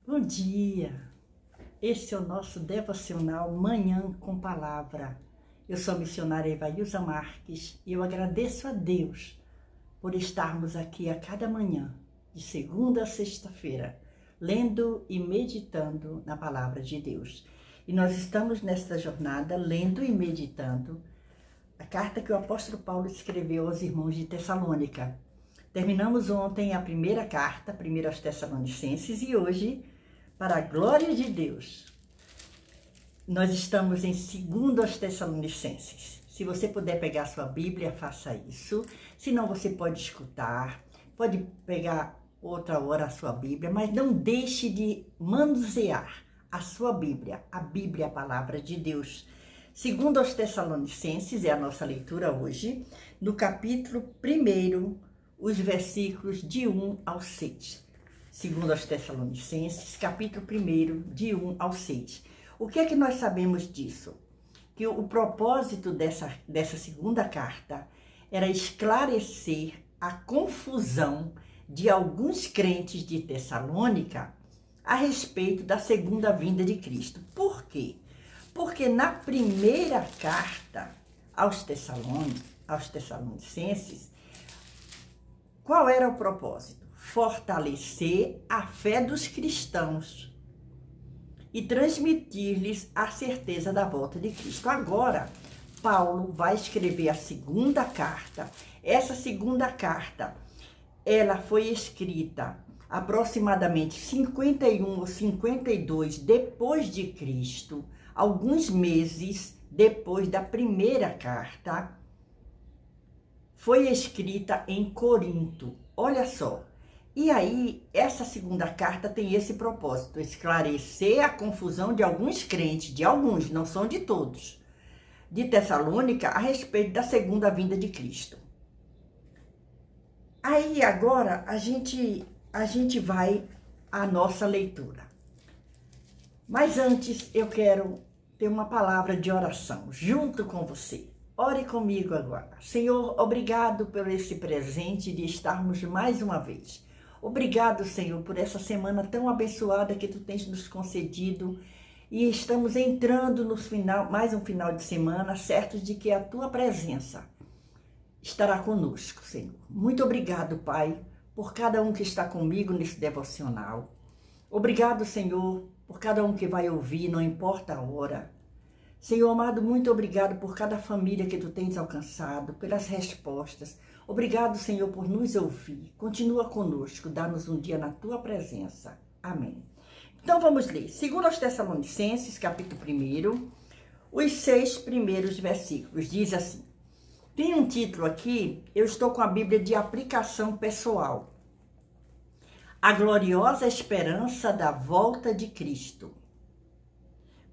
Bom dia! Esse é o nosso devocional Manhã com Palavra. Eu sou a missionária Evailza Marques e eu agradeço a Deus por estarmos aqui a cada manhã, de segunda a sexta-feira, lendo e meditando na Palavra de Deus. E nós estamos nesta jornada lendo e meditando a carta que o apóstolo Paulo escreveu aos irmãos de Tessalônica. Terminamos ontem a primeira carta, primeiro aos Tessalonicenses, e hoje, para a glória de Deus, nós estamos em 2 aos Tessalonicenses. Se você puder pegar sua Bíblia, faça isso. Se não, você pode escutar, pode pegar outra hora a sua Bíblia, mas não deixe de manusear a sua Bíblia. A Bíblia é a palavra de Deus. 2 aos Tessalonicenses é a nossa leitura hoje, no capítulo 1, os versículos de 1 ao 6. 2 aos Tessalonicenses, capítulo 1, de 1 ao 6. O que é que nós sabemos disso? Que o propósito dessa segunda carta era esclarecer a confusão de alguns crentes de Tessalônica a respeito da segunda vinda de Cristo. Por quê? Porque na primeira carta aos Tessalonicenses, qual era o propósito? Fortalecer a fé dos cristãos e transmitir-lhes a certeza da volta de Cristo. Agora, Paulo vai escrever a segunda carta. Essa segunda carta, ela foi escrita aproximadamente 51 ou 52 depois de Cristo, alguns meses depois da primeira carta. Foi escrita em Corinto. Olha só. E aí, essa segunda carta tem esse propósito, esclarecer a confusão de alguns crentes, de alguns, não são de todos, de Tessalônica a respeito da segunda vinda de Cristo. Aí, agora, a gente vai à nossa leitura. Mas antes, eu quero ter uma palavra de oração junto com você. Ore comigo agora. Senhor, obrigado por esse presente de estarmos mais uma vez. Obrigado, Senhor, por essa semana tão abençoada que Tu tens nos concedido. E estamos entrando no final, mais um final de semana, certos de que a Tua presença estará conosco, Senhor. Muito obrigado, Pai, por cada um que está comigo nesse devocional. Obrigado, Senhor, por cada um que vai ouvir, não importa a hora. Senhor amado, muito obrigado por cada família que Tu tens alcançado, pelas respostas. Obrigado, Senhor, por nos ouvir. Continua conosco, dá-nos um dia na Tua presença. Amém. Então vamos ler. 2 aos Tessalonicenses, capítulo 1, os 6 primeiros versículos. Diz assim. Tem um título aqui, eu estou com a Bíblia de aplicação pessoal. A gloriosa esperança da volta de Cristo.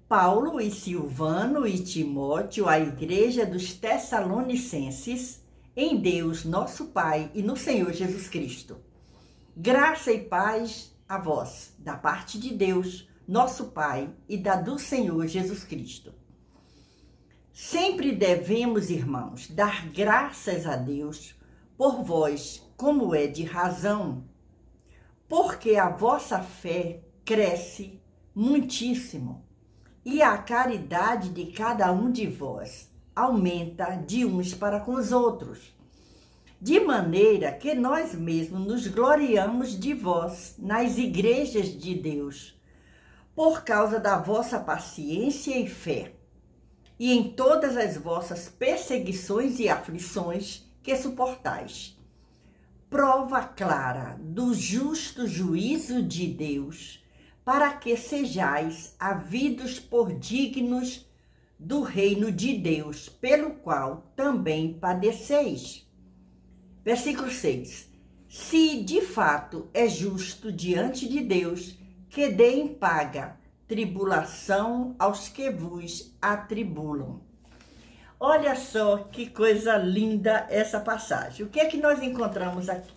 Paulo e Silvano e Timóteo, a igreja dos Tessalonicenses, em Deus, nosso Pai, e no Senhor Jesus Cristo. Graça e paz a vós, da parte de Deus, nosso Pai, e da do Senhor Jesus Cristo. Sempre devemos, irmãos, dar graças a Deus por vós, como é de razão, porque a vossa fé cresce muitíssimo, e a caridade de cada um de vós aumenta de uns para com os outros, de maneira que nós mesmos nos gloriamos de vós nas igrejas de Deus, por causa da vossa paciência e fé, e em todas as vossas perseguições e aflições que suportais. Prova clara do justo juízo de Deus, para que sejais havidos por dignos do reino de Deus, pelo qual também padeceis. Versículo 6. Se de fato é justo diante de Deus que dê em paga tribulação aos que vos atribulam. Olha só que coisa linda essa passagem. O que é que nós encontramos aqui?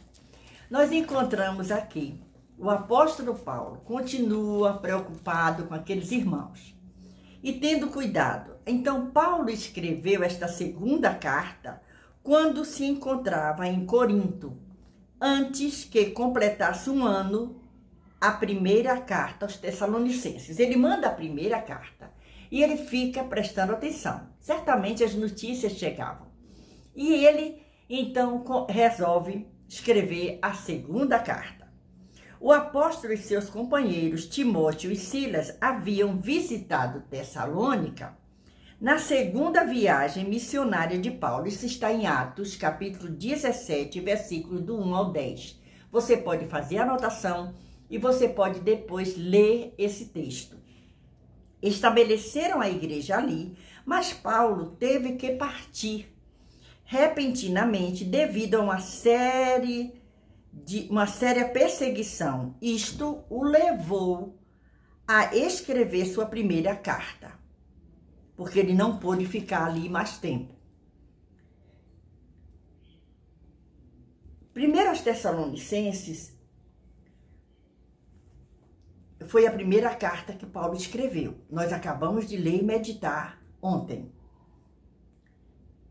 Nós encontramos aqui o apóstolo Paulo continua preocupado com aqueles irmãos e tendo cuidado. Então, Paulo escreveu esta segunda carta quando se encontrava em Corinto, antes que completasse um ano a primeira carta aos Tessalonicenses. Ele manda a primeira carta e ele fica prestando atenção. Certamente as notícias chegavam. E ele, então, resolve escrever a segunda carta. O apóstolo e seus companheiros Timóteo e Silas haviam visitado Tessalônica na segunda viagem missionária de Paulo. Isso está em Atos, capítulo 17, versículos do 1 ao 10. Você pode fazer a anotação e você pode depois ler esse texto. Estabeleceram a igreja ali, mas Paulo teve que partir repentinamente devido a uma séria perseguição. Isto o levou a escrever sua primeira carta, porque ele não pôde ficar ali mais tempo. Primeiro aos Tessalonicenses foi a primeira carta que Paulo escreveu. Nós acabamos de ler e meditar ontem.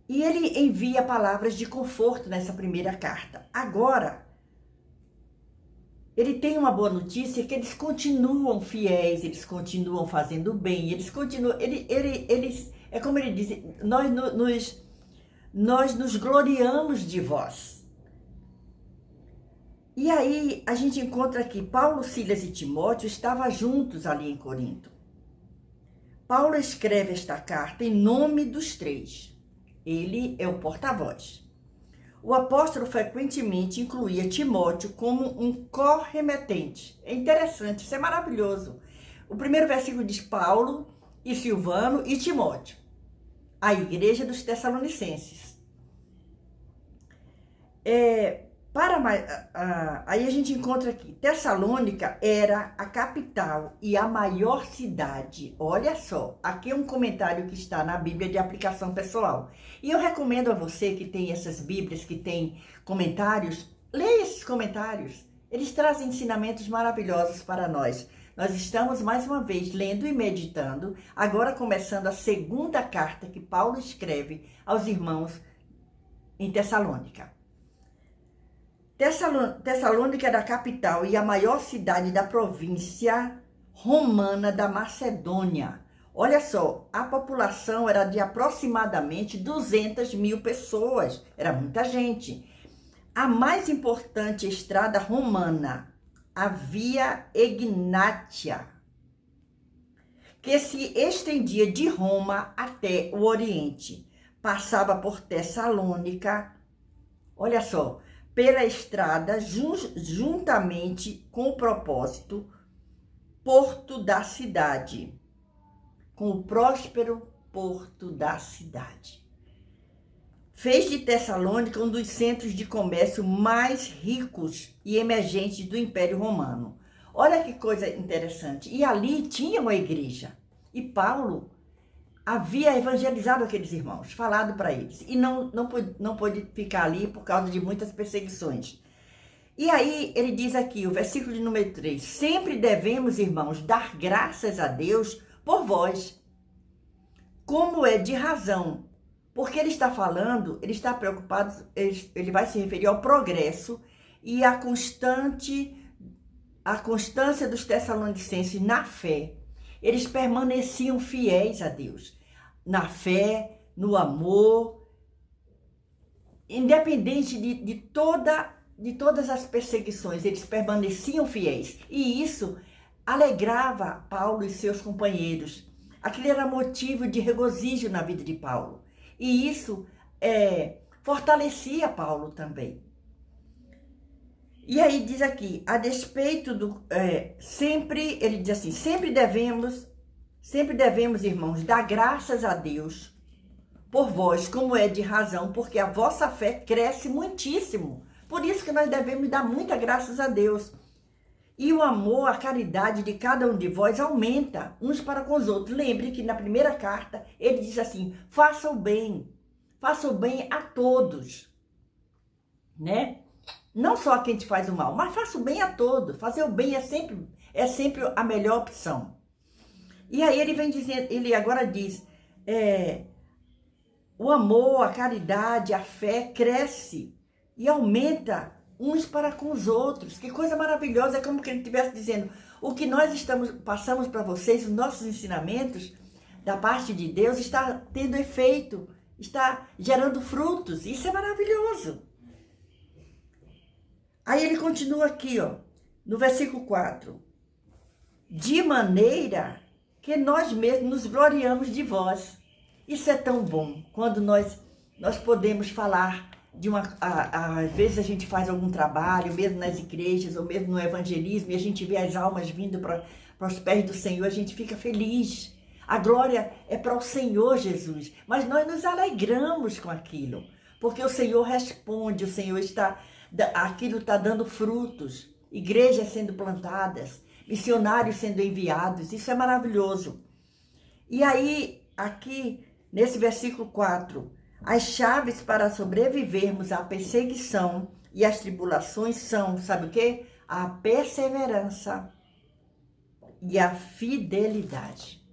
E ele envia palavras de conforto nessa primeira carta. Agora, ele tem uma boa notícia, que eles continuam fiéis, eles continuam fazendo bem, eles continuam, eles é como ele diz, nós nos gloriamos de vós. E aí a gente encontra aqui, Paulo, Silas e Timóteo estavam juntos ali em Corinto. Paulo escreve esta carta em nome dos três. Ele é o porta-voz. O apóstolo frequentemente incluía Timóteo como um corremetente. É interessante, isso é maravilhoso. O primeiro versículo diz Paulo e Silvano e Timóteo, a igreja dos Tessalonicenses. Aí a gente encontra aqui, Tessalônica era a capital e a maior cidade. Olha só, aqui é um comentário que está na Bíblia de aplicação pessoal. E eu recomendo a você que tem essas Bíblias, que tem comentários, leia esses comentários. Eles trazem ensinamentos maravilhosos para nós. Nós estamos mais uma vez lendo e meditando, agora começando a segunda carta que Paulo escreve aos irmãos em Tessalônica. Tessalônica era a capital e a maior cidade da província romana da Macedônia. Olha só, a população era de aproximadamente 200 mil pessoas, era muita gente. A mais importante estrada romana, a Via Egnatia, que se estendia de Roma até o Oriente, passava por Tessalônica, olha só, pela estrada, juntamente com o propósito, porto da cidade, com o próspero porto da cidade. Fez de Tessalônica um dos centros de comércio mais ricos e emergentes do Império Romano. Olha que coisa interessante. E ali tinha uma igreja. E Paulo havia evangelizado aqueles irmãos, falado para eles. E não pôde ficar ali por causa de muitas perseguições. E aí ele diz aqui, o versículo de número 3. Sempre devemos, irmãos, dar graças a Deus por vós, como é de razão. Porque ele está falando, ele está preocupado, ele vai se referir ao progresso e à constância dos Tessalonicenses na fé. Eles permaneciam fiéis a Deus, na fé, no amor, independente de todas as perseguições, eles permaneciam fiéis. E isso alegrava Paulo e seus companheiros. Aquilo era motivo de regozijo na vida de Paulo. E isso fortalecia Paulo também. E aí diz aqui, a despeito do... ele diz assim, sempre devemos, irmãos, dar graças a Deus por vós, como é de razão, porque a vossa fé cresce muitíssimo. Por isso que nós devemos dar muita graças a Deus. E o amor, a caridade de cada um de vós aumenta uns para com os outros. Lembre que na primeira carta ele diz assim, faça o bem a todos, né? Não só a quem te faz o mal, mas faça o bem a todos. Fazer o bem é sempre a melhor opção. E aí ele vem dizendo, ele agora diz, o amor, a caridade, a fé cresce e aumenta uns para com os outros. Que coisa maravilhosa, é como que ele estivesse dizendo, o que nós passamos para vocês, os nossos ensinamentos da parte de Deus está tendo efeito, está gerando frutos. Isso é maravilhoso. Aí ele continua aqui, ó, no versículo 4. De maneira que nós mesmos nos gloriamos de vós. Isso é tão bom, quando nós podemos falar de às vezes a gente faz algum trabalho, mesmo nas igrejas, ou mesmo no evangelismo, e a gente vê as almas vindo para os pés do Senhor, a gente fica feliz. A glória é para o Senhor Jesus, mas nós nos alegramos com aquilo, porque o Senhor responde, o Senhor aquilo está dando frutos, igrejas sendo plantadas, missionários sendo enviados, isso é maravilhoso. E aí, aqui, nesse versículo 4, as chaves para sobrevivermos à perseguição e às tribulações são, sabe o quê? A perseverança e a fidelidade.